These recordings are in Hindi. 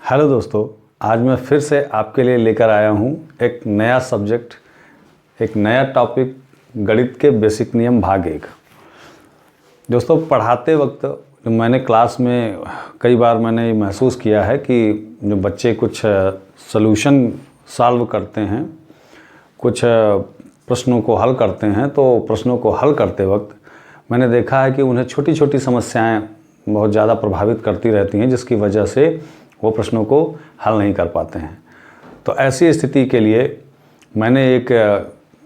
हेलो दोस्तों, आज मैं फिर से आपके लिए लेकर आया हूँ एक नया सब्जेक्ट, एक नया टॉपिक, गणित के बेसिक नियम भाग 1। दोस्तों, पढ़ाते वक्त मैंने क्लास में कई बार मैंने महसूस किया है कि जो बच्चे कुछ सॉल्यूशन सॉल्व करते हैं, कुछ प्रश्नों को हल करते हैं, तो प्रश्नों को हल करते वक्त मैंने देखा है कि उन्हें छोटी छोटी समस्याएं बहुत ज़्यादा प्रभावित करती रहती हैं, जिसकी वजह से वो प्रश्नों को हल नहीं कर पाते हैं। तो ऐसी स्थिति के लिए मैंने एक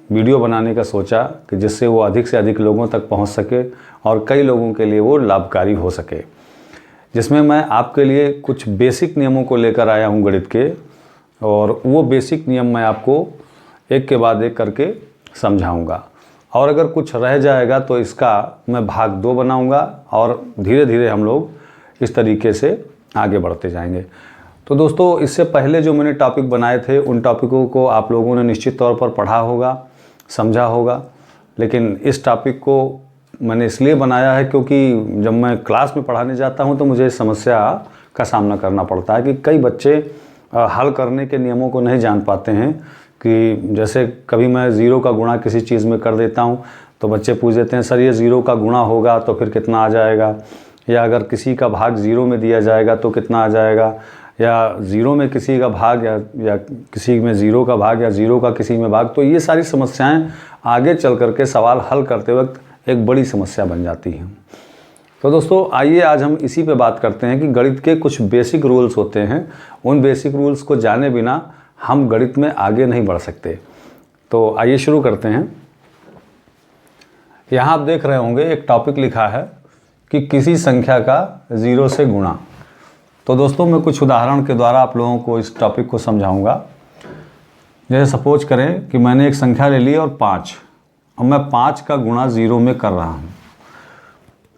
वीडियो बनाने का सोचा कि जिससे वो अधिक से अधिक लोगों तक पहुंच सके और कई लोगों के लिए वो लाभकारी हो सके, जिसमें मैं आपके लिए कुछ बेसिक नियमों को लेकर आया हूं गणित के, और वो बेसिक नियम मैं आपको एक के बाद एक करके समझाऊंगा। और अगर कुछ रह जाएगा तो इसका मैं भाग 2 बनाऊंगा और धीरे धीरे हम लोग इस तरीके से आगे बढ़ते जाएंगे। तो दोस्तों, इससे पहले जो मैंने टॉपिक बनाए थे उन टॉपिकों को आप लोगों ने निश्चित तौर पर पढ़ा होगा, समझा होगा, लेकिन इस टॉपिक को मैंने इसलिए बनाया है क्योंकि जब मैं क्लास में पढ़ाने जाता हूं तो मुझे इस समस्या का सामना करना पड़ता है कि कई बच्चे हल करने के नियमों को नहीं जान पाते हैं। कि जैसे कभी मैं ज़ीरो का गुणा किसी चीज़ में कर देता हूं तो बच्चे पूछ देते हैं, सर ये ज़ीरो का गुणा होगा तो फिर कितना आ जाएगा, या अगर किसी का भाग ज़ीरो में दिया जाएगा तो कितना आ जाएगा, या ज़ीरो में किसी का भाग या किसी में ज़ीरो का भाग या ज़ीरो का किसी में भाग। तो ये सारी समस्याएं आगे चल कर के सवाल हल करते वक्त एक बड़ी समस्या बन जाती हैं। तो दोस्तों, आइए आज हम इसी पे बात करते हैं कि गणित के कुछ बेसिक रूल्स होते हैं, उन बेसिक रूल्स को जाने बिना हम गणित में आगे नहीं बढ़ सकते। तो आइए शुरू करते हैं। यहाँ आप देख रहे होंगे एक टॉपिक लिखा है कि किसी संख्या का 0 से गुणा। तो दोस्तों, मैं कुछ उदाहरण के द्वारा आप लोगों को इस टॉपिक को समझाऊंगा। जैसे सपोज करें कि मैंने एक संख्या ले ली और 5, और मैं 5 का गुणा 0 में कर रहा हूँ।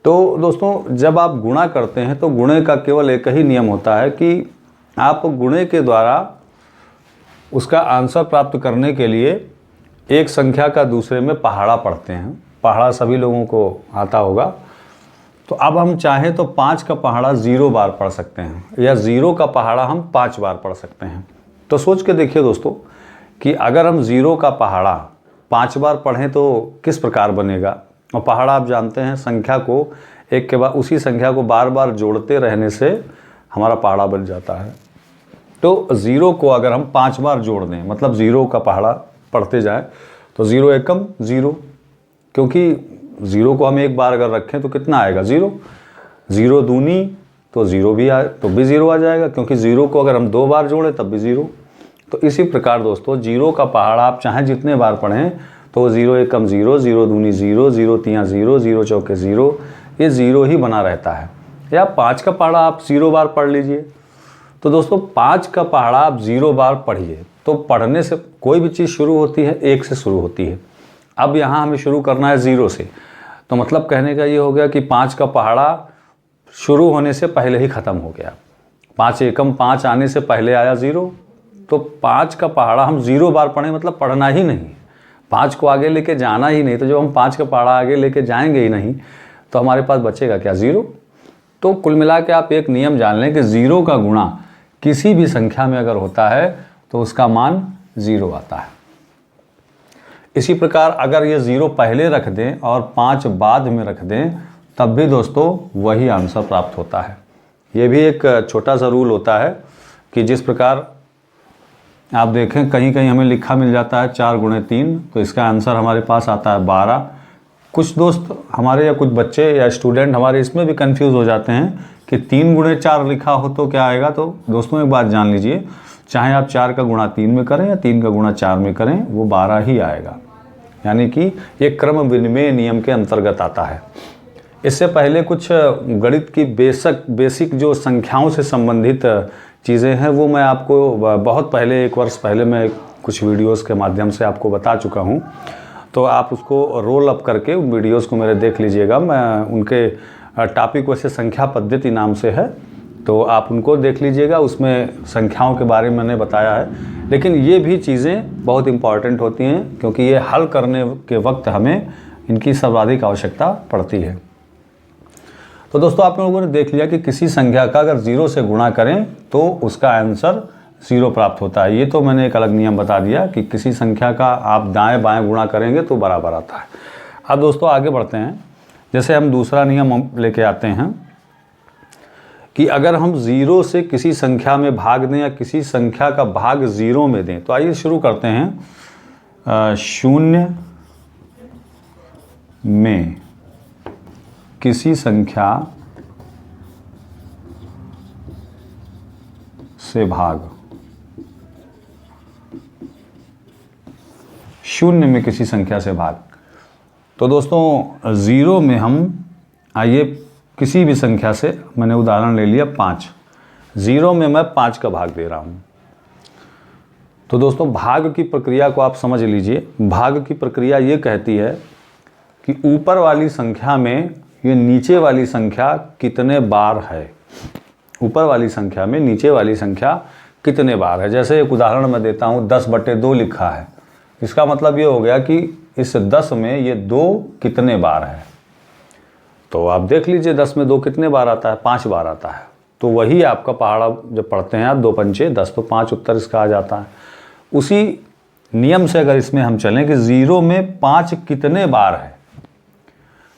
तो दोस्तों, जब आप गुणा करते हैं तो गुणे का केवल एक ही नियम होता है कि आप गुणे के द्वारा उसका आंसर प्राप्त करने के लिए एक संख्या का दूसरे में पहाड़ा पढ़ते हैं। पहाड़ा सभी लोगों को आता होगा। तो अब हम चाहें तो 5 का पहाड़ा 0 बार पढ़ सकते हैं, या 0 का पहाड़ा हम 5 बार पढ़ सकते हैं। तो सोच के देखिए दोस्तों कि अगर हम 0 का पहाड़ा 5 बार पढ़ें तो किस प्रकार बनेगा। और पहाड़ा आप जानते हैं, संख्या को एक के बाद उसी संख्या को बार बार जोड़ते रहने से हमारा पहाड़ा बन जाता है। तो 0 को अगर हम 5 बार जोड़ दें, मतलब 0 का पहाड़ा पढ़ते जाएं, तो 0 एकम 0, क्योंकि 0 को हम एक बार अगर रखें तो कितना आएगा 0। 0 दूनी तो 0 भी आए तो भी 0 आ जाएगा, क्योंकि 0 को अगर हम 2 बार जोड़ें तब भी 0। तो इसी प्रकार दोस्तों, 0 का पहाड़ा आप चाहें जितने बार पढ़ें तो 0 एकम 0, 0 दूनी 0, 0 तियां 0, 0 चौके 0, ये 0 ही बना रहता है। या 5 का पहाड़ा आप 0 बार पढ़ लीजिए। तो दोस्तों, 5 का पहाड़ा आप 0 बार पढ़िए। तो पढ़ने से कोई भी चीज़ शुरू होती है 1 से शुरू होती है। अब यहाँ हमें शुरू करना है 0 से, तो मतलब कहने का ये हो गया कि 5 का पहाड़ा शुरू होने से पहले ही ख़त्म हो गया। 5 एकम 5 आने से पहले आया 0, तो 5 का पहाड़ा हम 0 बार पढ़ें, मतलब पढ़ना ही नहीं, 5 को आगे लेके जाना ही नहीं। तो जब हम 5 का पहाड़ा आगे लेके जाएंगे ही नहीं तो हमारे पास बचेगा क्या, 0। तो कुल मिला के आप एक नियम जान लें कि 0 का गुणा किसी भी संख्या में अगर होता है तो उसका मान 0 आता है। इसी प्रकार अगर ये 0 पहले रख दें और 5 बाद में रख दें, तब भी दोस्तों वही आंसर प्राप्त होता है। ये भी एक छोटा सा रूल होता है कि जिस प्रकार आप देखें कहीं कहीं हमें लिखा मिल जाता है 4 गुणे 3, तो इसका आंसर हमारे पास आता है 12। कुछ दोस्त हमारे या कुछ बच्चे या स्टूडेंट हमारे इसमें भी कंफ्यूज हो जाते हैं कि 3 गुणे 4 लिखा हो तो क्या आएगा। तो दोस्तों, एक बात जान लीजिए, चाहे आप 4 का गुणा 3 में करें या 3 का गुणा 4 में करें, वो 12 ही आएगा। यानी कि ये क्रम विनिमय नियम के अंतर्गत आता है। इससे पहले कुछ गणित की बेसिक जो संख्याओं से संबंधित चीज़ें हैं वो मैं आपको बहुत पहले, 1 वर्ष पहले मैं कुछ वीडियोस के माध्यम से आपको बता चुका हूँ। तो आप उसको रोल अप करके उन वीडियोस को मेरे देख लीजिएगा। मैं उनके टॉपिक वैसे संख्या पद्धति नाम से है, तो आप उनको देख लीजिएगा। उसमें संख्याओं के बारे में मैंने बताया है, लेकिन ये भी चीज़ें बहुत इम्पॉर्टेंट होती हैं क्योंकि ये हल करने के वक्त हमें इनकी सर्वाधिक आवश्यकता पड़ती है। तो दोस्तों आप लोगों ने देख लिया कि किसी संख्या का अगर 0 से गुणा करें तो उसका आंसर 0 प्राप्त होता है। ये तो मैंने एक अलग नियम बता दिया कि किसी संख्या का आप दाएं बाएं गुणा करेंगे तो बराबर आता है। अब दोस्तों आगे बढ़ते हैं। जैसे हम दूसरा नियम लेके आते हैं कि अगर हम 0 से किसी संख्या में भाग दें या किसी संख्या का भाग 0 में दें, तो आइए शुरू करते हैं। 0 में किसी संख्या से भाग, 0 में किसी संख्या से भाग। तो दोस्तों 0 में हम आइए किसी भी संख्या से, मैंने उदाहरण ले लिया 5, 0 में मैं 5 का भाग दे रहा हूँ। तो दोस्तों भाग की प्रक्रिया को आप समझ लीजिए। भाग की प्रक्रिया ये कहती है कि ऊपर वाली संख्या में ये नीचे वाली संख्या कितने बार है, ऊपर वाली संख्या में नीचे वाली संख्या कितने बार है। जैसे एक उदाहरण मैं देता हूँ, 10/2 लिखा है। इसका मतलब ये हो गया कि इस 10 में ये 2 कितने बार है। तो आप देख लीजिए 10 में 2 कितने बार आता है, 5 बार आता है। तो वही आपका पहाड़ा जब पढ़ते हैं आप 2 पंचे 10, तो 5 उत्तर इसका आ जाता है। उसी नियम से अगर इसमें हम चलें कि 0 में 5 कितने बार है,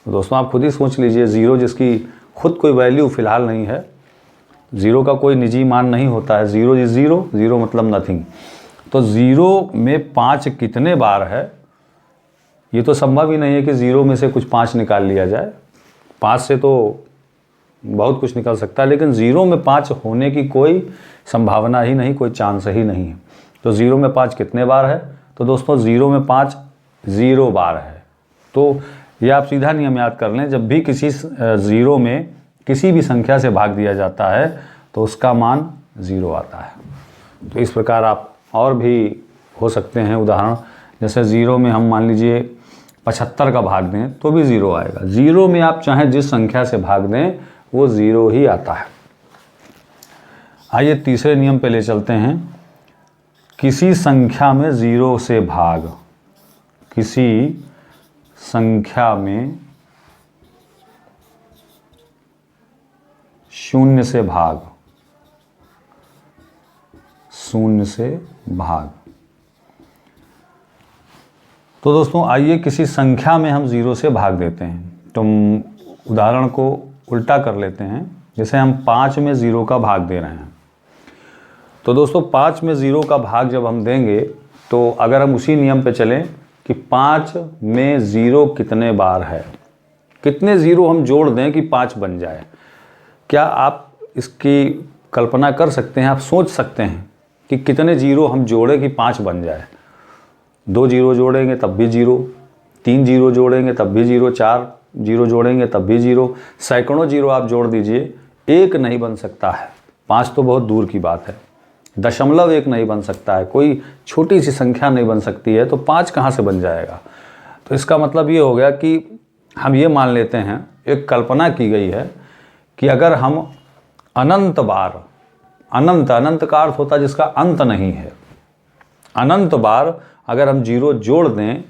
तो दोस्तों आप खुद ही सोच लीजिए। 0 जिसकी खुद कोई वैल्यू फ़िलहाल नहीं है, 0 का कोई निजी मान नहीं होता है। 0 इज़ 0, 0 मतलब नथिंग। तो 0 में 5 कितने बार है, ये तो संभव ही नहीं है कि 0 में से कुछ 5 निकाल लिया जाए। 5 से तो बहुत कुछ निकल सकता है, लेकिन 0 में 5 होने की कोई संभावना ही नहीं, कोई चांस ही नहीं है। तो 0 में 5 कितने बार है, तो दोस्तों 0 में 5 0 बार है। तो ये आप सीधा नियम याद कर लें, जब भी किसी 0 में किसी भी संख्या से भाग दिया जाता है तो उसका मान 0 आता है। तो इस प्रकार आप और भी हो सकते हैं उदाहरण। जैसे 0 में हम मान लीजिए 75 का भाग दें तो भी 0 आएगा। 0 में आप चाहें जिस संख्या से भाग दें वो 0 ही आता है। आइए तीसरे नियम पे ले चलते हैं। किसी संख्या में 0 से भाग, किसी संख्या में 0 से भाग, 0 से भाग। तो दोस्तों आइए किसी संख्या में हम 0 से भाग देते हैं। तो उदाहरण को उल्टा कर लेते हैं। जैसे हम 5 में 0 का भाग दे रहे हैं। तो दोस्तों 5 में 0 का भाग जब हम देंगे, तो अगर हम उसी नियम पे चलें कि 5 में 0 कितने बार है, कितने 0 हम जोड़ दें कि 5 बन जाए। क्या आप इसकी कल्पना कर सकते हैं, आप सोच सकते हैं कि कितने 0 हम जोड़ें कि 5 बन जाए। 2 0 जोड़ेंगे तब भी 0, 3 0 जोड़ेंगे तब भी 0, 4 0 जोड़ेंगे तब भी 0, सैकड़ों 0 आप जोड़ दीजिए, 1 नहीं बन सकता है। 5 तो बहुत दूर की बात है, 0.1 नहीं बन सकता है, कोई छोटी सी संख्या नहीं बन सकती है, तो 5 कहाँ से बन जाएगा। तो इसका मतलब ये हो गया कि हम ये मान लेते हैं, एक कल्पना की गई है कि अगर हम अनंत बार, अनंत का अर्थ होता है जिसका अंत नहीं है, अनंत बार अगर हम 0 जोड़ दें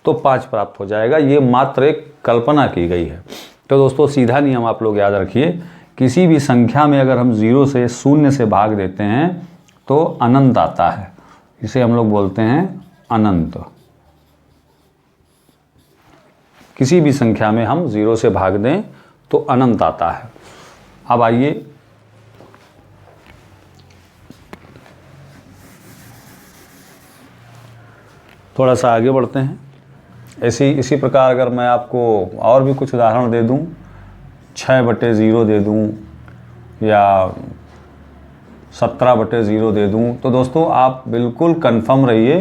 तो 5 प्राप्त हो जाएगा। ये मात्र एक कल्पना की गई है। तो दोस्तों सीधा नियम आप लोग याद रखिए, किसी भी संख्या में अगर हम 0 से 0 से भाग देते हैं तो अनंत आता है। इसे हम लोग बोलते हैं अनंत। किसी भी संख्या में हम 0 से भाग दें तो अनंत आता है। अब आइए थोड़ा सा आगे बढ़ते हैं। इसी प्रकार अगर मैं आपको और भी कुछ उदाहरण दे दूं, 6/0 दे दूं या 17/0 दे दूं, तो दोस्तों आप बिल्कुल कंफर्म रहिए,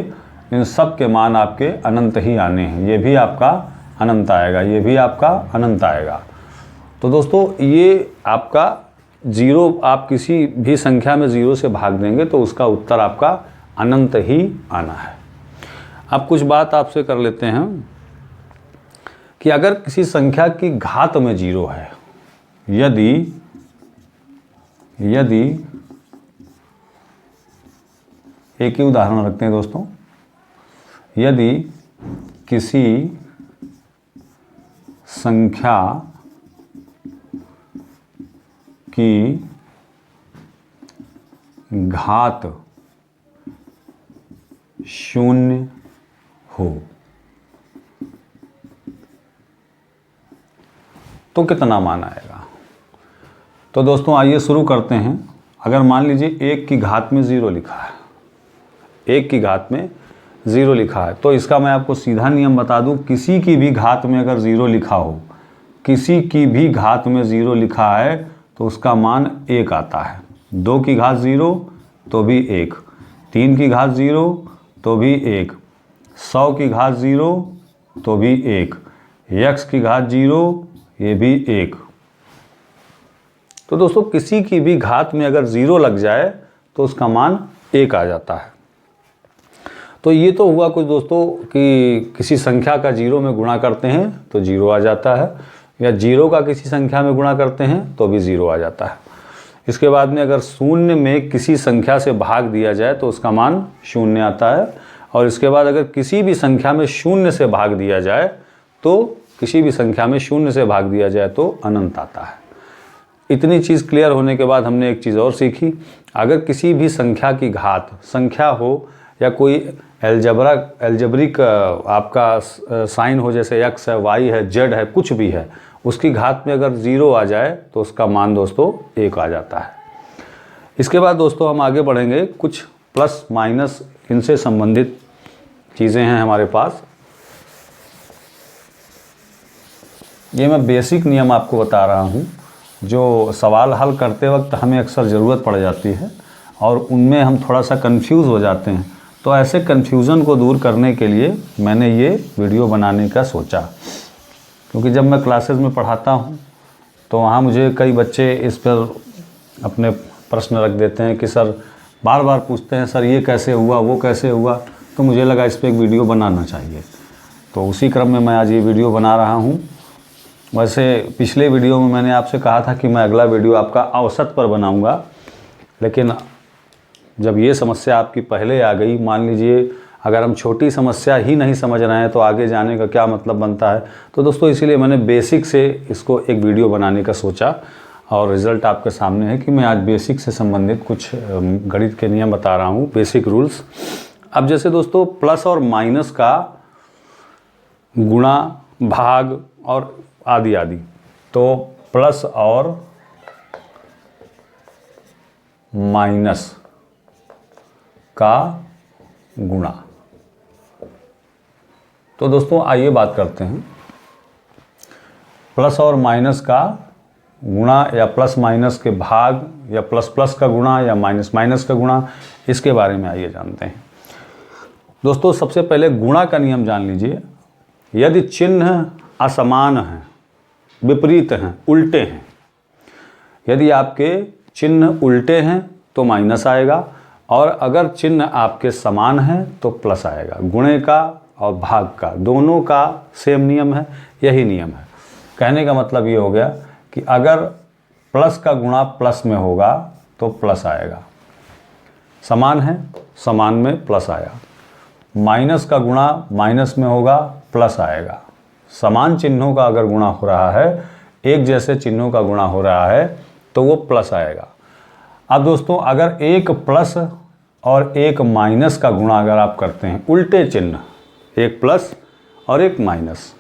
इन सब के मान आपके अनंत ही आने हैं। ये भी आपका अनंत आएगा, ये भी आपका अनंत आएगा। तो दोस्तों ये आपका 0, आप किसी भी संख्या में 0 से भाग देंगे तो उसका उत्तर आपका अनंत ही आना है। अब कुछ बात आपसे कर लेते हैं कि अगर किसी संख्या की घात में 0 है, यदि एक ही उदाहरण रखते हैं दोस्तों, यदि किसी संख्या की घात 0 हो तो कितना मान आएगा। तो दोस्तों आइए शुरू करते हैं। अगर मान लीजिए 1 की घात में 0 लिखा है, 1 की घात में 0 लिखा है, तो इसका मैं आपको सीधा नियम बता दूं, किसी की भी घात में अगर 0 लिखा हो, किसी की भी घात में 0 लिखा है तो उसका मान 1 आता है। 2 की घात 0 तो भी 1, 3 की घात 0 तो भी 1, 100 की घात 0 तो भी 1, x की घात 0 ये भी 1। तो दोस्तों किसी की भी घात में अगर 0 लग जाए तो उसका मान 1 आ जाता है। तो ये तो हुआ कुछ दोस्तों कि किसी संख्या का 0 में गुणा करते हैं तो 0 आ जाता है, या 0 का किसी संख्या में गुणा करते हैं तो भी 0 आ जाता है। इसके बाद में अगर 0 में किसी संख्या से भाग दिया जाए तो उसका मान 0 आता है, और इसके बाद अगर किसी भी संख्या में 0 से भाग दिया जाए तो किसी भी संख्या में 0 से भाग दिया जाए तो अनंत आता है। इतनी चीज़ क्लियर होने के बाद हमने एक चीज़ और सीखी। अगर किसी भी संख्या की घात संख्या हो या कोई एल्जेब्रिक आपका साइन हो, जैसे x है, y है, z है, कुछ भी है, उसकी घात में अगर 0 आ जाए तो उसका मान दोस्तों 1 आ जाता है। इसके बाद दोस्तों हम आगे बढ़ेंगे। कुछ प्लस माइनस इनसे संबंधित चीज़ें हैं हमारे पास। ये मैं बेसिक नियम आपको बता रहा हूँ जो सवाल हल करते वक्त हमें अक्सर ज़रूरत पड़ जाती है और उनमें हम थोड़ा सा कंफ्यूज हो जाते हैं। तो ऐसे कन्फ्यूज़न को दूर करने के लिए मैंने ये वीडियो बनाने का सोचा, क्योंकि जब मैं क्लासेस में पढ़ाता हूँ तो वहाँ मुझे कई बच्चे इस पर अपने प्रश्न रख देते हैं कि सर, बार बार पूछते हैं सर ये कैसे हुआ, वो कैसे हुआ। तो मुझे लगा इस पर एक वीडियो बनाना चाहिए, तो उसी क्रम में मैं आज ये वीडियो बना रहा हूँ। वैसे पिछले वीडियो में मैंने आपसे कहा था कि मैं अगला वीडियो आपका औसत पर बनाऊँगा, लेकिन जब ये समस्या आपकी पहले आ गई, मान लीजिए अगर हम छोटी समस्या ही नहीं समझ रहे हैं तो आगे जाने का क्या मतलब बनता है। तो दोस्तों इसीलिए मैंने बेसिक से इसको एक वीडियो बनाने का सोचा, और रिज़ल्ट आपके सामने है कि मैं आज बेसिक से संबंधित कुछ गणित के नियम बता रहा हूँ, बेसिक रूल्स। अब जैसे दोस्तों प्लस और माइनस का गुणा, भाग और आदि आदि, तो प्लस और माइनस का गुणा। तो दोस्तों आइए बात करते हैं प्लस और माइनस का गुणा, या प्लस माइनस के भाग, या प्लस प्लस का गुणा, या माइनस माइनस का गुणा। इसके बारे में आइए जानते हैं। दोस्तों सबसे पहले गुणा का नियम जान लीजिए। यदि चिन्ह असमान हैं, विपरीत हैं, उल्टे हैं, यदि आपके चिन्ह उल्टे हैं तो माइनस आएगा, और अगर चिन्ह आपके समान हैं तो प्लस आएगा। गुणे का और भाग का दोनों का सेम नियम है, यही नियम है। कहने का मतलब ये हो गया कि अगर प्लस का गुणा प्लस में होगा तो प्लस आएगा, समान है, समान में प्लस आया। माइनस का गुणा माइनस में होगा, प्लस आएगा। समान चिन्हों का अगर गुणा हो रहा है, एक जैसे चिन्हों का गुणा हो रहा है तो वो प्लस आएगा। अब दोस्तों अगर एक प्लस और एक माइनस का गुणा अगर आप करते हैं, उल्टे चिन्ह, एक प्लस और एक माइनस,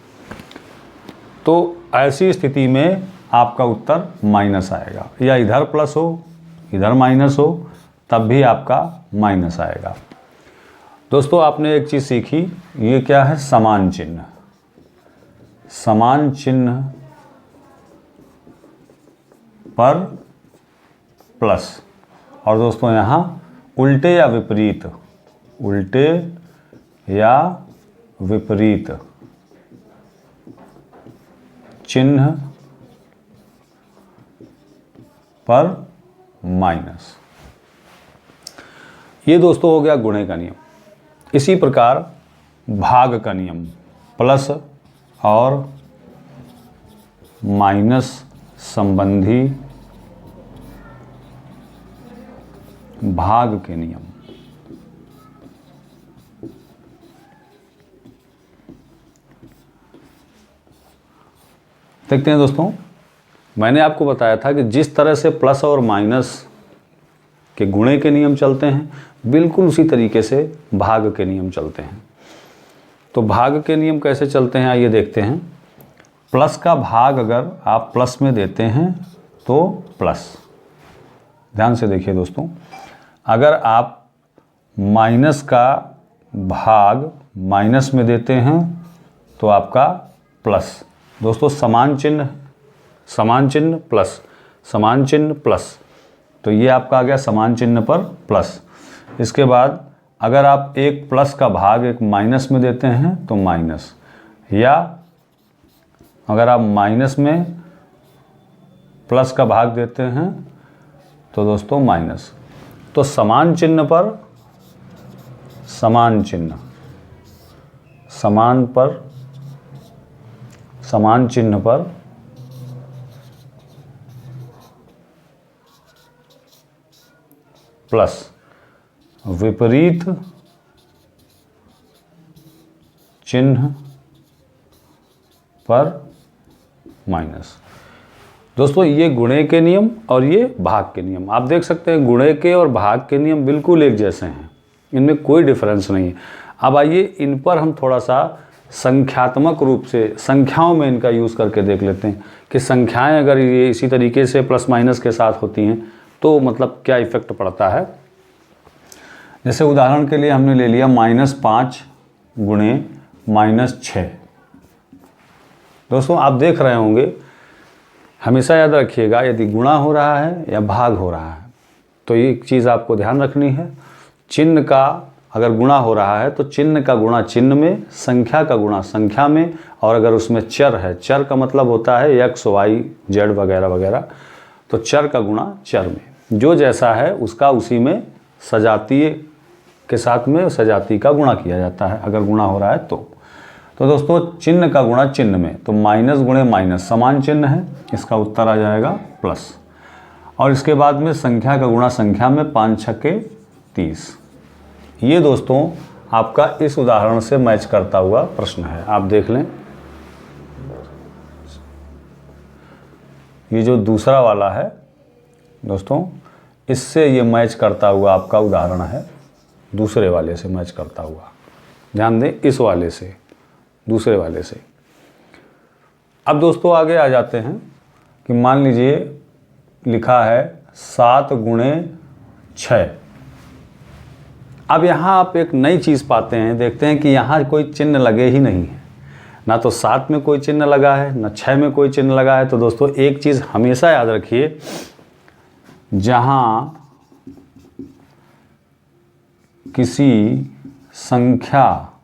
तो ऐसी स्थिति में आपका उत्तर माइनस आएगा। या इधर प्लस हो, इधर माइनस हो, तब भी आपका माइनस आएगा। दोस्तों आपने एक चीज़ सीखी, ये क्या है? समान चिन्ह। समान चिन्ह पर प्लस, और दोस्तों यहाँ उल्टे या विपरीत, उल्टे या विपरीत चिन्ह पर माइनस। ये दोस्तों हो गया गुणे का नियम। इसी प्रकार भाग का नियम, प्लस और माइनस संबंधी भाग के नियम। देखते हैं दोस्तों, मैंने आपको बताया था कि जिस तरह से प्लस और माइनस के गुणे के नियम चलते हैं, बिल्कुल उसी तरीके से भाग के नियम चलते हैं। तो भाग के नियम कैसे चलते हैं आइए देखते हैं। प्लस का भाग अगर आप प्लस में देते हैं तो प्लस, ध्यान से देखिए दोस्तों, अगर आप माइनस का भाग माइनस में देते हैं तो आपका प्लस। दोस्तों समान चिन्ह प्लस, समान चिन्ह प्लस, तो ये आपका आ गया समान चिन्ह पर प्लस। इसके बाद अगर आप एक प्लस का भाग एक माइनस में देते हैं तो माइनस, या अगर आप माइनस में प्लस का भाग देते हैं तो दोस्तों माइनस। तो समान चिन्ह पर समान चिन्ह, समान चिन्ह पर प्लस, विपरीत चिन्ह पर माइनस। दोस्तों ये गुणे के नियम और ये भाग के नियम, आप देख सकते हैं गुणे के और भाग के नियम बिल्कुल एक जैसे हैं, इनमें कोई डिफरेंस नहीं है। अब आइए इन पर हम थोड़ा सा संख्यात्मक रूप से संख्याओं में इनका यूज़ करके देख लेते हैं कि संख्याएं अगर ये इसी तरीके से प्लस माइनस के साथ होती हैं तो मतलब क्या इफ़ेक्ट पड़ता है। जैसे उदाहरण के लिए हमने ले लिया -5 गुणे -6। दोस्तों आप देख रहे होंगे, हमेशा याद रखिएगा, यदि गुणा हो रहा है या भाग हो रहा है तो ये एक चीज़ आपको ध्यान रखनी है, चिन्ह का अगर गुणा हो रहा है तो चिन्ह का गुणा चिन्ह में, संख्या का गुणा संख्या में, और अगर उसमें चर है, चर का मतलब होता है x, y, z वगैरह वगैरह, तो चर का गुणा चर में, जो जैसा है उसका उसी में सजातीय के साथ में सजाती का गुणा किया जाता है अगर गुणा हो रहा है तो दोस्तों चिन्ह का गुणा चिन्ह में, तो माइनस गुणे माइनस समान चिन्ह है, इसका उत्तर आ जाएगा प्लस। और इसके बाद में संख्या का गुणा संख्या में, 5 छक्के 30। ये दोस्तों आपका इस उदाहरण से मैच करता हुआ प्रश्न है, आप देख लें। ये जो दूसरा वाला है दोस्तों, इससे ये मैच करता हुआ आपका उदाहरण है, दूसरे वाले से मैच करता हुआ, ध्यान दें, इस वाले से दूसरे वाले से। अब दोस्तों आगे आ जाते हैं कि मान लीजिए लिखा है 7 गुणे 6। अब यहाँ आप एक नई चीज़ पाते हैं, देखते हैं कि यहाँ कोई चिन्ह लगे ही नहीं है, ना तो 7 में कोई चिन्ह लगा है ना 6 में कोई चिन्ह लगा है। तो दोस्तों एक चीज़ हमेशा याद रखिए, जहाँ किसी संख्या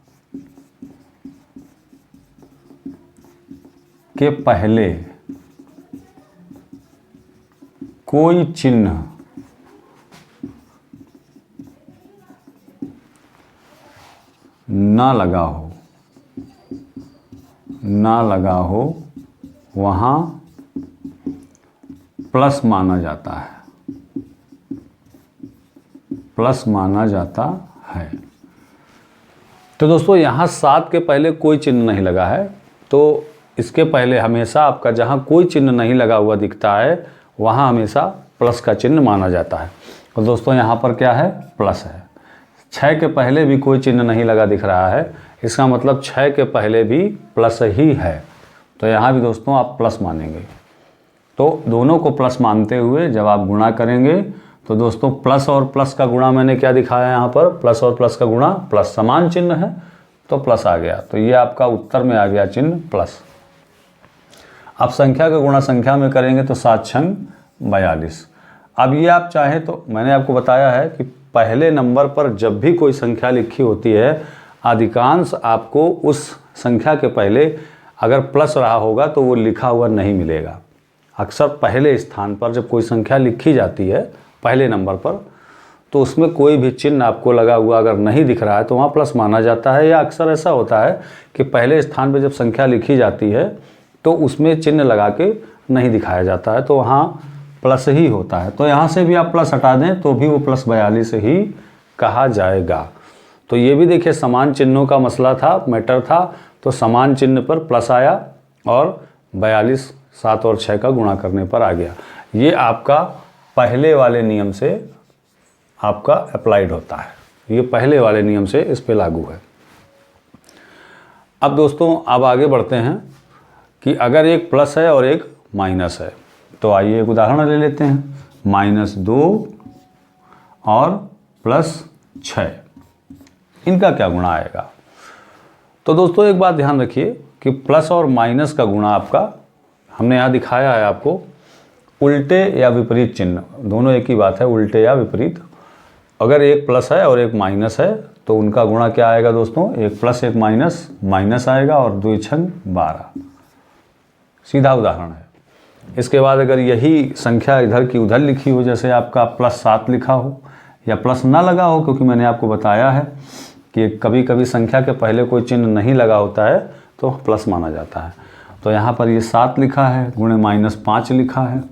के पहले कोई चिन्ह ना लगा हो वहाँ प्लस माना जाता है, प्लस माना जाता है। तो दोस्तों यहाँ 7 के पहले कोई चिन्ह नहीं लगा है, तो इसके पहले हमेशा आपका जहाँ कोई चिन्ह नहीं लगा हुआ दिखता है वहाँ हमेशा प्लस का चिन्ह माना जाता है। तो दोस्तों यहाँ पर क्या है, प्लस है। 6 के पहले भी कोई चिन्ह नहीं लगा दिख रहा है, इसका मतलब 6 के पहले भी प्लस ही है, तो यहाँ भी दोस्तों आप प्लस मानेंगे। तो दोनों को प्लस मानते हुए जब आप गुणा करेंगे तो दोस्तों प्लस और प्लस का गुणा मैंने क्या दिखाया यहाँ पर, प्लस और प्लस का गुणा, प्लस समान चिन्ह है तो प्लस आ गया, तो ये आपका उत्तर में आ गया चिन्ह प्लस। अब संख्या का गुणा संख्या में करेंगे तो 7 छंग 42। अब ये आप चाहें तो मैंने आपको बताया है कि पहले नंबर पर जब भी कोई संख्या लिखी होती है, अधिकांश आपको उस संख्या के पहले अगर प्लस रहा होगा तो वो लिखा हुआ नहीं मिलेगा। अक्सर पहले स्थान पर जब कोई संख्या लिखी जाती है पहले नंबर पर, तो उसमें कोई भी चिन्ह आपको लगा हुआ अगर नहीं दिख रहा है तो वहाँ प्लस माना जाता है। या अक्सर ऐसा होता है कि पहले स्थान पर जब संख्या लिखी जाती है तो उसमें चिन्ह लगा के नहीं दिखाया जाता है, तो वहाँ प्लस ही होता है। तो यहाँ से भी आप प्लस हटा दें तो भी वो प्लस 42 ही कहा जाएगा। तो ये भी देखिए समान चिन्हों का मसला था, मैटर था, तो समान चिन्ह पर प्लस आया और 42 7 और 6 का गुणा करने पर आ गया। ये आपका पहले वाले नियम से आपका अप्लाइड होता है, ये पहले वाले नियम से इस पे लागू है। अब दोस्तों अब आगे बढ़ते हैं कि अगर एक प्लस है और एक माइनस है, तो आइए एक उदाहरण ले लेते हैं। -2 और +6, इनका क्या गुणा आएगा? तो दोस्तों एक बात ध्यान रखिए कि प्लस और माइनस का गुणा आपका हमने यहाँ दिखाया है आपको, उल्टे या विपरीत चिन्ह, दोनों एक ही बात है, उल्टे या विपरीत। अगर एक प्लस है और एक माइनस है तो उनका गुणा क्या आएगा दोस्तों? एक प्लस एक माइनस, माइनस आएगा और 2 छंग 12, सीधा उदाहरण है। इसके बाद अगर यही संख्या इधर की उधर लिखी हो, जैसे आपका +7 लिखा हो या प्लस ना लगा हो, क्योंकि मैंने आपको बताया है कि कभी कभी संख्या के पहले कोई चिन्ह नहीं लगा होता है तो प्लस माना जाता है। तो यहाँ पर ये 7 लिखा है गुणे -5 लिखा है,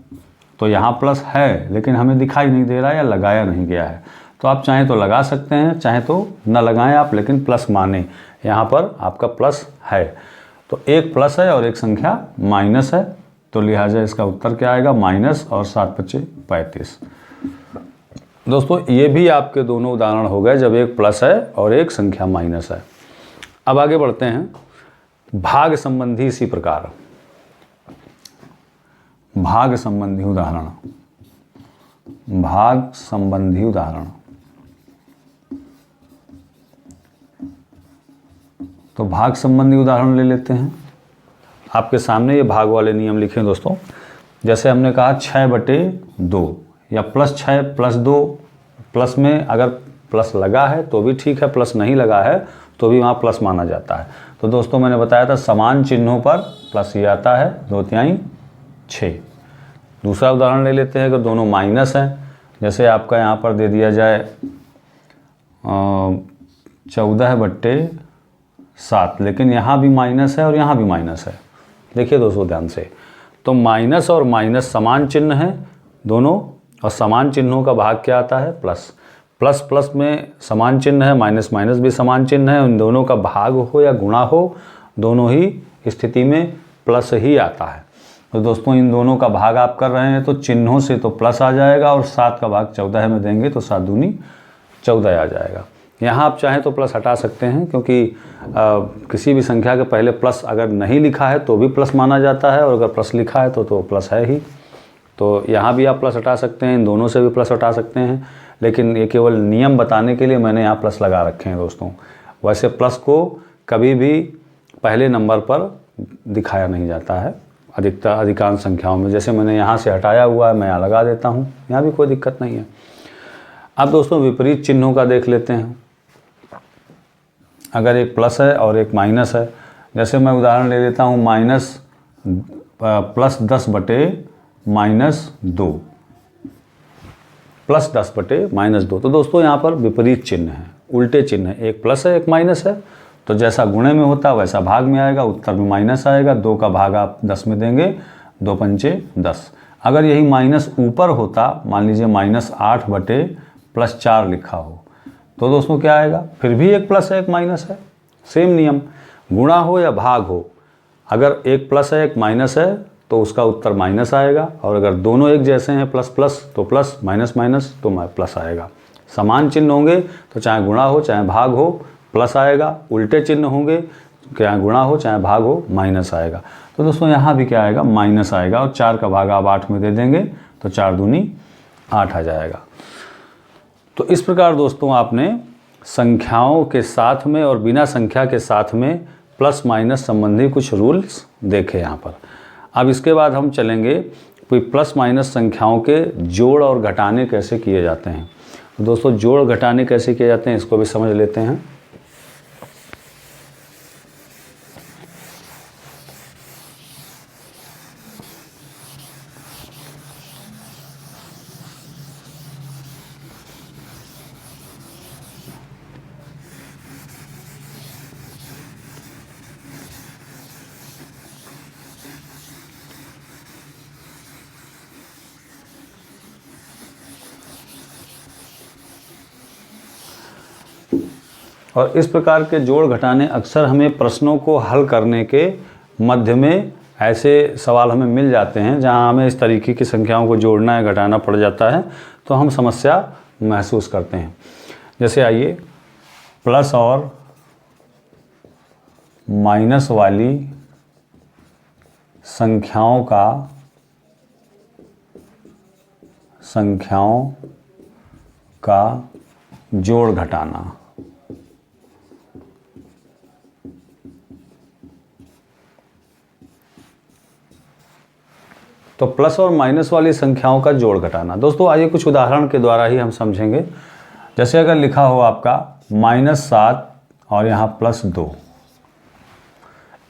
तो यहाँ प्लस है लेकिन हमें दिखाई नहीं दे रहा है या लगाया नहीं गया है। तो आप चाहें तो लगा सकते हैं, चाहे तो न लगाएं आप, लेकिन प्लस माने, यहाँ पर आपका प्लस है। तो एक प्लस है और एक संख्या माइनस है, तो लिहाजा इसका उत्तर क्या आएगा? माइनस और 7 × 5 = 35। दोस्तों ये भी आपके दोनों उदाहरण हो गए जब एक प्लस है और एक संख्या माइनस है। अब आगे बढ़ते हैं, भाग संबंधी इसी प्रकार, भाग संबंधी उदाहरण, भाग संबंधी उदाहरण। तो भाग संबंधी उदाहरण ले लेते हैं। आपके सामने ये भाग वाले नियम लिखे हैं दोस्तों। जैसे हमने कहा 6/2 या +6 +2, प्लस में अगर प्लस लगा है तो भी ठीक है, प्लस नहीं लगा है तो भी वहाँ प्लस माना जाता है। तो दोस्तों मैंने बताया था समान चिन्हों पर प्लस ही आता है, 2 × 6। दूसरा उदाहरण ले लेते हैं, अगर दोनों माइनस हैं, जैसे आपका यहाँ पर दे दिया जाए 14/7, लेकिन यहाँ भी माइनस है और यहाँ भी माइनस है। देखिए दोस्तों ध्यान से, तो माइनस और माइनस समान चिन्ह हैं दोनों, और समान चिन्हों का भाग क्या आता है? प्लस। प्लस प्लस में समान चिन्ह है, माइनस माइनस भी समान चिन्ह है, उन दोनों का भाग हो या गुणा हो, दोनों ही स्थिति में प्लस ही आता है। तो दोस्तों इन दोनों का भाग आप कर रहे हैं तो चिन्हों से तो प्लस आ जाएगा, और 7 का भाग 14 में देंगे तो 7 दूनी 14 आ जाएगा। यहाँ आप चाहें तो प्लस हटा सकते हैं, क्योंकि किसी भी संख्या के पहले प्लस अगर नहीं लिखा है तो भी प्लस माना जाता है, और अगर प्लस लिखा है तो प्लस है ही। तो यहाँ भी आप प्लस हटा सकते हैं, इन दोनों से भी प्लस हटा सकते हैं, लेकिन ये केवल नियम बताने के लिए मैंने यहाँ प्लस लगा रखे हैं दोस्तों। वैसे प्लस को कभी भी पहले नंबर पर दिखाया नहीं जाता है अधिकांश संख्याओं में। जैसे मैंने यहाँ से हटाया हुआ है, मैं यहाँ लगा देता हूँ, यहाँ भी कोई दिक्कत नहीं है। अब दोस्तों विपरीत चिन्हों का देख लेते हैं। अगर एक प्लस है और एक माइनस है, जैसे मैं उदाहरण ले लेता हूँ +10/-2, +10/-2। तो दोस्तों यहाँ पर विपरीत चिन्ह है, उल्टे चिन्ह है, एक प्लस है एक माइनस है, तो जैसा गुणे में होता वैसा भाग में आएगा, उत्तर में माइनस आएगा। 2 का भाग आप 10 में देंगे, 2 × 5 = 10। अगर यही माइनस ऊपर होता, मान लीजिए -8/+4 लिखा हो, तो दोस्तों क्या आएगा? फिर भी एक प्लस है एक माइनस है, सेम नियम, गुणा हो या भाग हो, अगर एक प्लस है एक माइनस है तो उसका उत्तर माइनस आएगा, और अगर दोनों एक जैसे हैं प्लस प्लस तो प्लस, माइनस माइनस तो प्लस आएगा। समान चिन्ह होंगे तो चाहे गुणा हो चाहे भाग हो प्लस आएगा, उल्टे चिन्ह होंगे चाहे गुणा हो चाहे भाग हो माइनस आएगा। तो दोस्तों यहाँ भी क्या आएगा? माइनस आएगा, और 4 का भाग आप 8 में दे देंगे तो 4 दूनी 8 आ जाएगा। तो इस प्रकार दोस्तों आपने संख्याओं के साथ में और बिना संख्या के साथ में प्लस माइनस संबंधी कुछ रूल्स देखे यहाँ पर। अब इसके बाद हम चलेंगे कोई प्लस माइनस संख्याओं के जोड़ और घटाने कैसे किए जाते हैं। तो दोस्तों जोड़ घटाने कैसे किए जाते हैं इसको भी समझ लेते हैं। और इस प्रकार के जोड़ घटाने अक्सर हमें प्रश्नों को हल करने के मध्य में ऐसे सवाल हमें मिल जाते हैं जहां हमें इस तरीके की संख्याओं को जोड़ना या घटाना पड़ जाता है, तो हम समस्या महसूस करते हैं। जैसे आइए, प्लस और माइनस वाली संख्याओं का जोड़ घटाना। तो प्लस और माइनस वाली संख्याओं का जोड़ घटाना। दोस्तों आइए कुछ उदाहरण के द्वारा ही हम समझेंगे। जैसे अगर लिखा हो आपका -7 और यहाँ +2,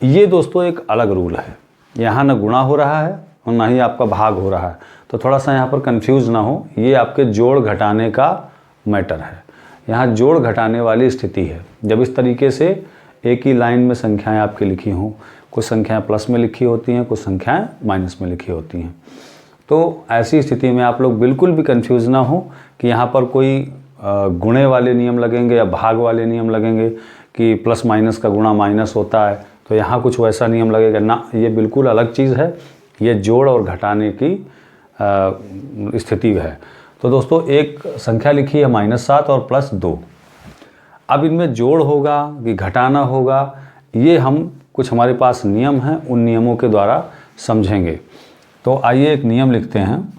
ये दोस्तों एक अलग रूल है। यहाँ ना गुणा हो रहा है और ना ही आपका भाग हो रहा है, तो थोड़ा सा यहाँ पर कंफ्यूज ना हो, ये आपके जोड़ घटाने का मैटर है। यहाँ जोड़ घटाने वाली स्थिति है। जब इस तरीके से एक ही लाइन में संख्याएं आपकी लिखी हों, कुछ संख्याएं प्लस में लिखी होती हैं, कुछ संख्याएं माइनस में लिखी होती हैं, तो ऐसी स्थिति में आप लोग बिल्कुल भी कंफ्यूज ना हो कि यहाँ पर कोई गुणे वाले नियम लगेंगे या भाग वाले नियम लगेंगे कि प्लस माइनस का गुणा माइनस होता है, तो यहाँ कुछ वैसा नियम लगेगा ना। ये बिल्कुल अलग चीज़ है, ये जोड़ और घटाने की स्थिति है। तो दोस्तों एक संख्या लिखी है -7 और +2। अब इनमें जोड़ होगा कि घटाना होगा, ये हम कुछ हमारे पास नियम हैं, उन नियमों के द्वारा समझेंगे। तो आइए एक नियम लिखते हैं।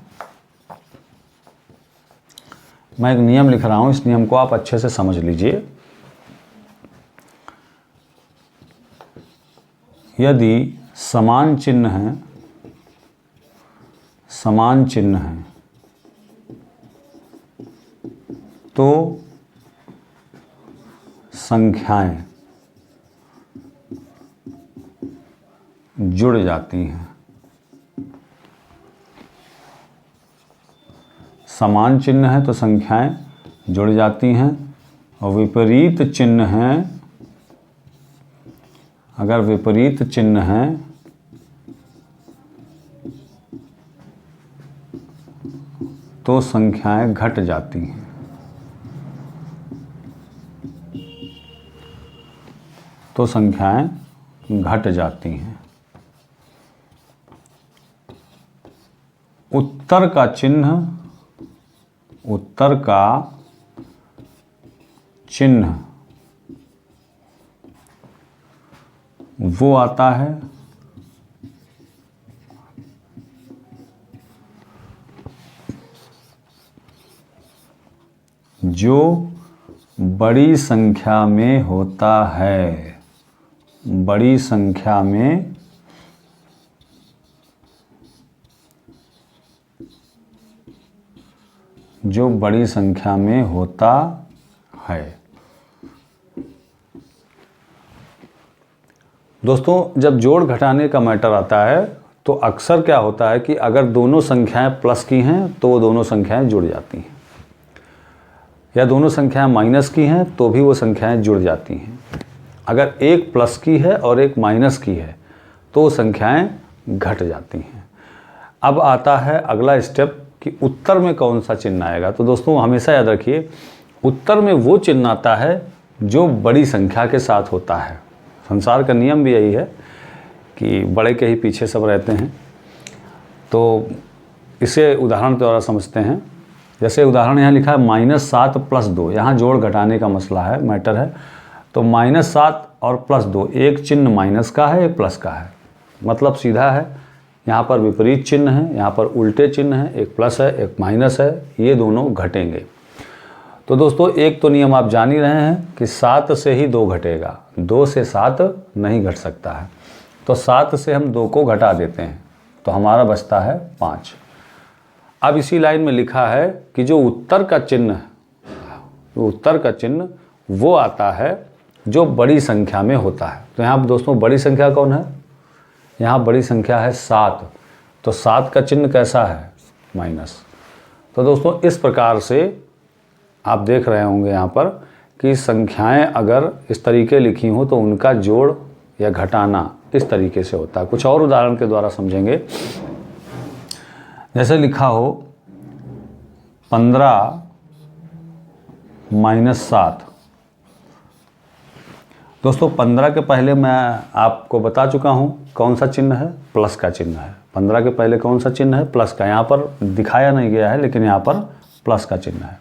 मैं एक नियम लिख रहा हूँ, इस नियम को आप अच्छे से समझ लीजिए। यदि समान चिन्ह है तो संख्याएं जुड़ जाती हैं। समान चिन्ह है तो संख्याएं जुड़ जाती हैं, और विपरीत चिन्ह है, अगर विपरीत चिन्ह है तो संख्याएं घट जाती हैं। तो संख्याएं घट जाती हैं। उत्तर का चिन्ह वो आता है जो बड़ी संख्या में होता है। बड़ी संख्या में जो बड़ी संख्या में होता है। दोस्तों जब जोड़ घटाने का मैटर आता है तो अक्सर क्या होता है कि अगर दोनों संख्याएं प्लस की हैं तो वो दोनों संख्याएं जुड़ जाती हैं, या दोनों संख्याएं माइनस की हैं तो भी वो संख्याएं जुड़ जाती हैं। अगर एक प्लस की है और एक माइनस की है तो संख्याएं घट जाती हैं। अब आता है अगला स्टेप कि उत्तर में कौन सा चिन्ह आएगा। तो दोस्तों हमेशा याद रखिए, उत्तर में वो चिन्ह आता है जो बड़ी संख्या के साथ होता है। संसार का नियम भी यही है कि बड़े के ही पीछे सब रहते हैं। तो इसे उदाहरण के द्वारा समझते हैं। जैसे उदाहरण यहाँ लिखा है -7 + 2, यहाँ जोड़ घटाने का मसला है, मैटर है। तो -7 और +2, एक चिन्ह माइनस का है, एक प्लस का है, मतलब सीधा है। यहाँ पर विपरीत चिन्ह है, यहाँ पर उल्टे चिन्ह है, एक प्लस है एक माइनस है, ये दोनों घटेंगे। तो दोस्तों एक तो नियम आप जान ही रहे हैं कि 7 से ही 2 घटेगा, 2 से 7 नहीं घट सकता है। तो 7 से हम 2 को घटा देते हैं तो हमारा बचता है 5। अब इसी लाइन में लिखा है कि जो उत्तर का चिन्ह वो आता है जो बड़ी संख्या में होता है। तो यहाँ दोस्तों बड़ी संख्या कौन है? यहाँ बड़ी संख्या है 7। तो 7 का चिन्ह कैसा है? माइनस। तो दोस्तों इस प्रकार से आप देख रहे होंगे यहाँ पर कि संख्याएं अगर इस तरीके लिखी हो तो उनका जोड़ या घटाना इस तरीके से होता है। कुछ और उदाहरण के द्वारा समझेंगे। जैसे लिखा हो 15 - 7, दोस्तों 15 के पहले मैं आपको बता चुका हूँ कौन सा चिन्ह है, प्लस का चिन्ह है। 15 के पहले कौन सा चिन्ह है, प्लस का। यहाँ पर दिखाया नहीं गया है लेकिन यहाँ पर प्लस का चिन्ह है।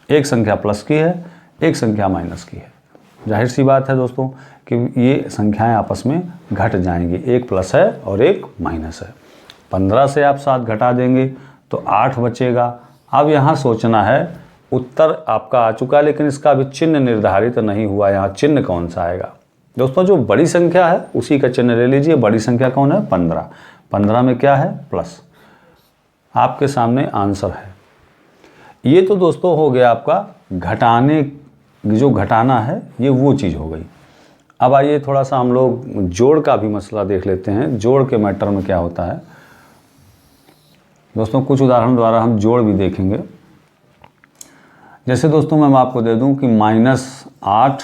एक संख्या प्लस की है, एक संख्या माइनस की है। जाहिर सी बात है दोस्तों कि ये संख्याएं आपस में घट जाएंगी, एक प्लस है और एक माइनस है। 15 से आप 7 घटा देंगे तो 8 बचेगा। अब यहाँ सोचना है, उत्तर आपका आ चुका है लेकिन इसका अभी चिन्ह निर्धारित नहीं हुआ। यहाँ चिन्ह कौन सा आएगा दोस्तों, जो बड़ी संख्या है उसी का चिन्ह ले लीजिए। बड़ी संख्या कौन है, 15। 15 में क्या है, प्लस। आपके सामने आंसर है। ये तो दोस्तों हो गया आपका घटाने, जो घटाना है ये वो चीज़ हो गई। अब आइए थोड़ा सा हम लोग जोड़ का भी मसला देख लेते हैं। जोड़ के मैटर में क्या होता है दोस्तों, कुछ उदाहरण द्वारा हम जोड़ भी देखेंगे। जैसे दोस्तों मैं आपको दे दूं कि -8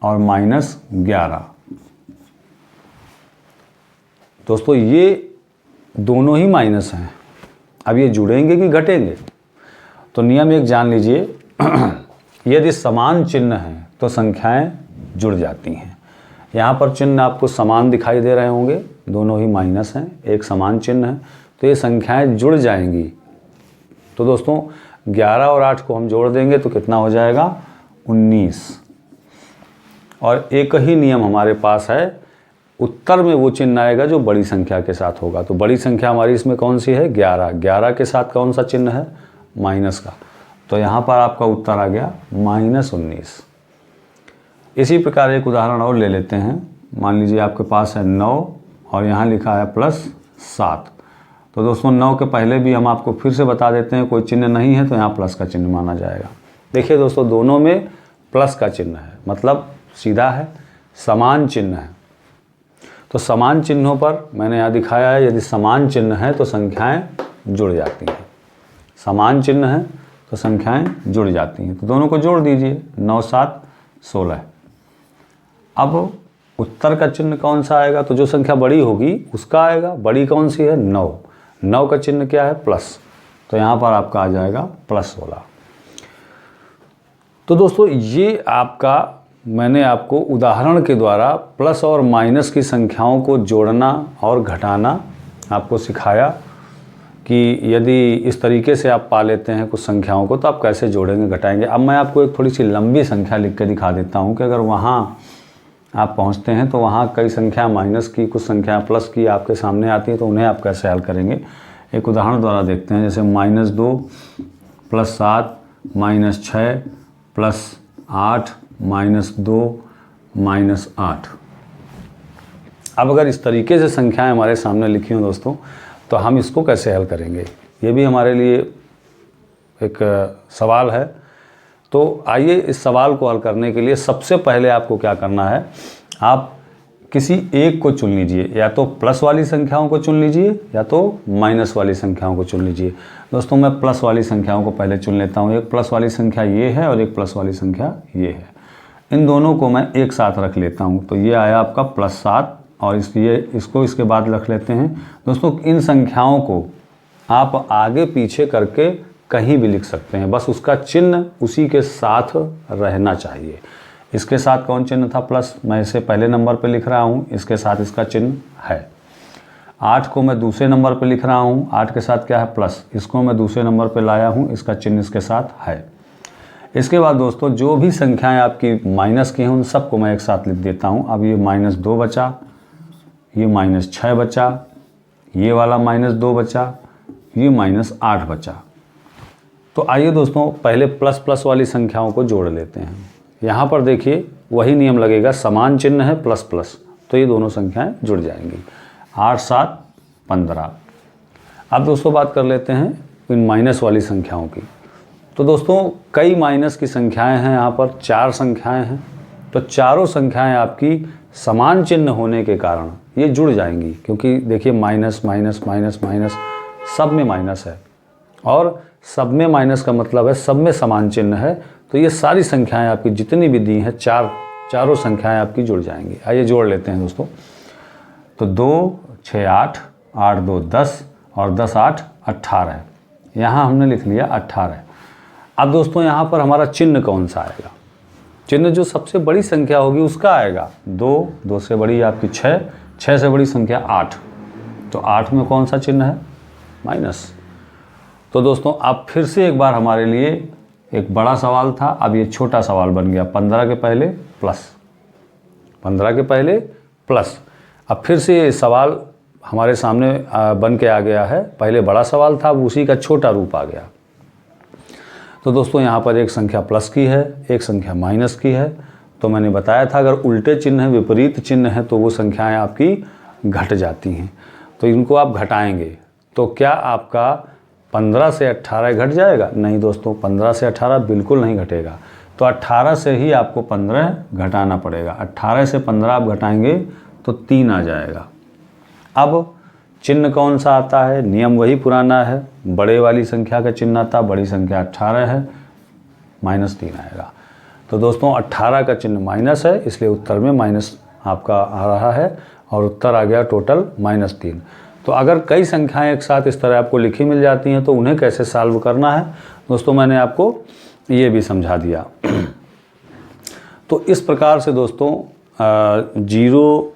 और -11। दोस्तों ये दोनों ही माइनस हैं। अब ये जुड़ेंगे कि घटेंगे, तो नियम एक जान लीजिए यदि समान चिन्ह हैं तो संख्याएं जुड़ जाती हैं। यहाँ पर चिन्ह आपको समान दिखाई दे रहे होंगे, दोनों ही माइनस हैं, एक समान चिन्ह है, तो ये संख्याएं जुड़ जाएंगी। तो दोस्तों 11 और 8 को हम जोड़ देंगे तो कितना हो जाएगा, 19। और एक ही नियम हमारे पास है, उत्तर में वो चिन्ह आएगा जो बड़ी संख्या के साथ होगा। तो बड़ी संख्या हमारी इसमें कौन सी है, 11। 11 के साथ कौन सा चिन्ह है, माइनस का। तो यहाँ पर आपका उत्तर आ गया -19। इसी प्रकार एक उदाहरण और ले लेते हैं। मान लीजिए आपके पास है 9 और यहाँ लिखा है +7। तो दोस्तों 9 के पहले भी हम आपको फिर से बता देते हैं, कोई चिन्ह नहीं है तो यहाँ प्लस का चिन्ह माना जाएगा। देखिए दोस्तों दोनों में प्लस का चिन्ह है, मतलब सीधा है, समान चिन्ह है। तो समान चिन्हों पर मैंने यहाँ दिखाया है, यदि समान चिन्ह है तो संख्याएं जुड़ जाती हैं। समान चिन्ह है तो संख्याएं जुड़ जाती हैं। तो दोनों को जोड़ दीजिए, 9 7 16। अब उत्तर का चिन्ह कौन सा आएगा, तो जो संख्या बड़ी होगी उसका आएगा। बड़ी कौन सी है, 9। 9 का चिन्ह क्या है, प्लस। तो यहाँ पर आपका आ जाएगा +16। तो दोस्तों ये आपका, मैंने आपको उदाहरण के द्वारा प्लस और माइनस की संख्याओं को जोड़ना और घटाना आपको सिखाया कि यदि इस तरीके से आप पा लेते हैं कुछ संख्याओं को तो आप कैसे जोड़ेंगे, घटाएंगे। अब मैं आपको एक थोड़ी सी लंबी संख्या लिख के दिखा देता हूँ कि अगर वहाँ आप पहुँचते हैं तो वहाँ कई संख्या माइनस की, कुछ संख्या प्लस की आपके सामने आती है, तो उन्हें आप कैसे हल करेंगे एक उदाहरण द्वारा देखते हैं। जैसे -2 +7 -6 +8 -2 -8। अब अगर इस तरीके से संख्याएं हमारे सामने लिखी हों दोस्तों, तो हम इसको कैसे हल करेंगे, ये भी हमारे लिए एक सवाल है। तो आइए इस सवाल को हल करने के लिए सबसे पहले आपको क्या करना है, आप किसी एक को चुन लीजिए। या तो प्लस वाली संख्याओं को चुन लीजिए या तो माइनस वाली संख्याओं को चुन लीजिए। दोस्तों मैं प्लस वाली संख्याओं को पहले चुन लेता हूँ। एक प्लस वाली संख्या ये है और एक प्लस वाली संख्या ये है। इन दोनों को मैं एक साथ रख लेता हूँ। तो ये आया आपका +7 और इसको इसके बाद रख लेते हैं। दोस्तों इन संख्याओं को आप आगे पीछे करके कहीं भी लिख सकते हैं, बस उसका चिन्ह उसी के साथ रहना चाहिए। इसके साथ कौन चिन्ह था, प्लस, मैं इसे पहले नंबर पे लिख रहा हूँ, इसके साथ इसका चिन्ह है। 8 को मैं दूसरे नंबर पे लिख रहा हूँ, 8 के साथ क्या है, प्लस, इसको मैं दूसरे नंबर पे लाया हूँ, इसका चिन्ह इसके साथ है। इसके बाद दोस्तों जो भी संख्याएं आपकी माइनस की हैं उन सबको मैं एक साथ लिख देता हूँ। अब ये -2 बचा, ये -6 बचा, ये वाला -2 बचा, ये -8 बचा। तो आइए दोस्तों पहले प्लस वाली संख्याओं को जोड़ लेते हैं। यहाँ पर देखिए वही नियम लगेगा, समान चिन्ह है प्लस प्लस, तो ये दोनों संख्याएं जुड़ जाएंगी। 8 7 15। अब दोस्तों बात कर लेते हैं इन माइनस वाली संख्याओं की। तो दोस्तों कई माइनस की संख्याएं हैं, यहाँ पर 4 संख्याएं हैं। तो चारों संख्याएं आपकी समान चिन्ह होने के कारण ये जुड़ जाएंगी, क्योंकि देखिए माइनस माइनस माइनस माइनस सब में माइनस है और सब में माइनस का मतलब है सब में समान चिन्ह है। तो ये सारी संख्याएं आपकी जितनी भी दी हैं, चारों संख्याएं आपकी जुड़ जाएंगी। आइए जोड़ लेते हैं दोस्तों। तो 2 6 8, 8 2 10 और 10 8 18 है। यहाँ हमने लिख लिया 18। अब दोस्तों यहाँ पर हमारा चिन्ह कौन सा आएगा, चिन्ह जो सबसे बड़ी संख्या होगी उसका आएगा 2, 2 से बड़ी आपकी 6, 6 से बड़ी संख्या 8। तो 8 में कौन सा चिन्ह है? माइनस। तो दोस्तों अब फिर से एक बार हमारे लिए एक बड़ा सवाल था, अब ये छोटा सवाल बन गया। 15 के पहले प्लस, 15 के पहले प्लस। अब फिर से ये सवाल हमारे सामने बन के आ गया है। पहले बड़ा सवाल था, अब उसी का छोटा रूप आ गया। तो दोस्तों यहाँ पर एक संख्या प्लस की है, एक संख्या माइनस की है। तो मैंने बताया था अगर उल्टे चिन्ह हैं, विपरीत चिन्ह हैं, तो वो संख्याएं आपकी घट जाती हैं। तो इनको आप घटाएंगे तो क्या आपका 15 से 18 घट जाएगा? नहीं दोस्तों, 15 से 18 बिल्कुल नहीं घटेगा। तो 18 से ही आपको 15 घटाना पड़ेगा। 18 से 15 आप घटाएंगे तो 3 आ जाएगा। अब चिन्ह कौन सा आता है? नियम वही पुराना है, बड़े वाली संख्या का चिन्ह आता, बड़ी संख्या 18 है, -3 आएगा। तो दोस्तों 18 का चिन्ह माइनस है, इसलिए उत्तर में माइनस आपका आ रहा है और उत्तर आ गया टोटल -3। तो अगर कई संख्याएं एक साथ इस तरह आपको लिखी मिल जाती हैं तो उन्हें कैसे सॉल्व करना है दोस्तों, मैंने आपको ये भी समझा दिया। तो इस प्रकार से दोस्तों 0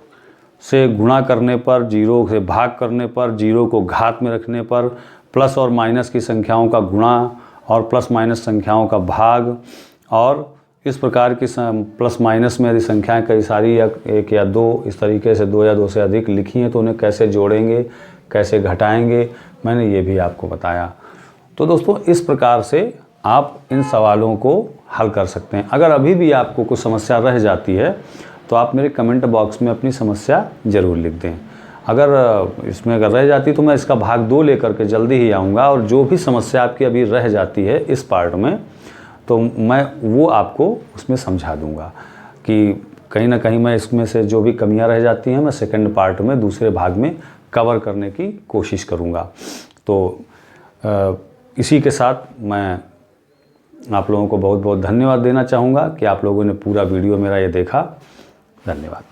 से गुणा करने पर, 0 से भाग करने पर, 0 को घात में रखने पर, प्लस और माइनस की संख्याओं का गुणा और प्लस माइनस संख्याओं का भाग, और इस प्रकार की प्लस माइनस में यदि संख्याएं कई सारी या 1 या 2 इस तरीके से 2 या 2 से अधिक लिखी हैं तो उन्हें कैसे जोड़ेंगे, कैसे घटाएंगे, मैंने ये भी आपको बताया। तो दोस्तों इस प्रकार से आप इन सवालों को हल कर सकते हैं। अगर अभी भी आपको कुछ समस्या रह जाती है तो आप मेरे कमेंट बॉक्स में अपनी समस्या ज़रूर लिख दें। अगर इसमें अगर रह जाती तो मैं इसका भाग 2 लेकर के जल्दी ही आऊँगा, और जो भी समस्या आपकी अभी रह जाती है इस पार्ट में तो मैं वो आपको उसमें समझा दूंगा कि कहीं ना कहीं मैं इसमें से जो भी कमियां रह जाती हैं मैं सेकंड पार्ट में दूसरे भाग में कवर करने की कोशिश करूंगा। तो इसी के साथ मैं आप लोगों को बहुत बहुत धन्यवाद देना चाहूँगा कि आप लोगों ने पूरा वीडियो मेरा ये देखा। धन्यवाद।